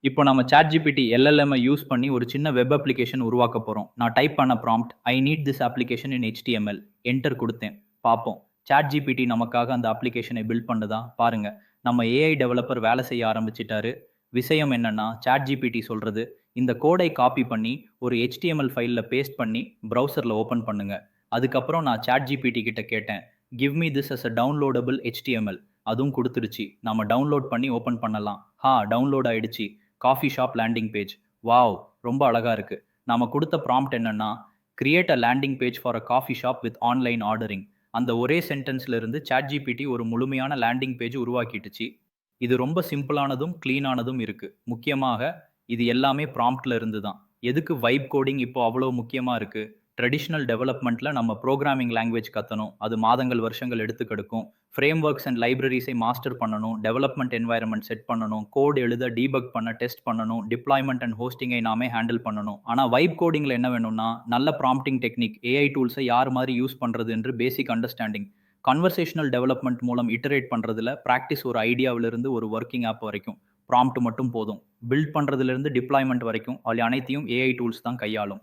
இப்போ நம்ம ChatGPT LLM use பண்ணி ஒரு சின்ன வெப் அப்ளிகேஷன் உருவாக்க போறோம். நான் டைப் பண்ண prompt I need this application in HTML. Enter குடுத்தேன். பார்ப்போம். ChatGPT நமக்காக அந்த அப்ளிகேஷனை பில்ட் பண்ணுதா? பாருங்க. நம்ம AI டெவலப்பர் வேலை செய்ய ஆரம்பிச்சிட்டாரு. விஷயம் என்னன்னா, ChatGPT சொல்றது, இந்த கோடை காப்பி பண்ணி ஒரு HTML ஃபைல்ல பேஸ்ட் பண்ணி ப்ரௌசர்ல ஓப்பன் பண்ணுங்க. அதுக்கப்புறம் நான் ChatGPT கிட்ட கேட்டேன். Give me this as a downloadable HTML. அதுவும் குடுத்துருச்சு. நாம டவுன்லோட் பண்ணி ஓப்பன் பண்ணலாம். டவுன்லோட் ஆயிடுச்சு. Coffee shop landing page. Wow! ரொம்ப அழகா இருக்கு. நாம குடுத்த ப்ராம்ப்ட் என்னன்னா, create a landing page for a coffee shop with online ordering. அந்த ஒரே சென்டென்ஸ்ல இருந்து ChatGPT ஒரு முழுமையான லேண்டிங் பேஜ் உருவாக்கிடுச்சு. இது ரொம்ப சிம்பிளானதும், கிளீனானதும் இருக்கு. முக்கியமாக இது எல்லாமே ப்ராம்ப்ட்ல இருந்து தான். எதுக்கு வைப் கோடிங் இப்போ அவ்வளோ முக்கியமா இருக்கு? ட்ரெடிஷனல் டெவலப்மெண்ட்ல நம்ம புரோகிராமிங் லாங்குவேஜ் கத்தணும். அது மாதங்கள், வருஷங்கள் எடுத்துக்கெடுக்கும். ஃப்ரேம்வொர்க்ஸ் அண்ட் லைப்ரரீஸை மாஸ்டர் பண்ணணும். டெவலப்மெண்ட் என்வாயர்ன்மென்ட் செட் பண்ணணும். கோட் எழுத, டீபக் பண்ண, டெஸ்ட் பண்ணணும். டிப்ளாய்மென்ட் அண்ட் ஹோஸ்டிங்கை நாமே ஹேண்டில் பண்ணணும். ஆனா வைப் கோடிங்ல என்ன வேணும்னா, நல்ல ப்ராம்ப்டிங் டெக்னிக், AI டூல்ஸை யார் மாரி யூஸ் பண்றது என்று பேசிக் அண்டர்ஸ்டாண்டிங். கன்வர்சேஷனல் டெவலப்மெண்ட் மூலம் இட்டரேட் பண்றதுல பிராக்டிஸ் ஒரு ஐடியாவிலிருந்து ஒரு ஒர்க்கிங் ஆப் வரைக்கும். ப்ராம்ப்ட் மட்டும் போதும். பில்ட் பண்றதிலிருந்து டிப்ளாய்மென்ட் வரைக்கும் அனைத்தையும் AI டூல்ஸ் தான் கையாளும்.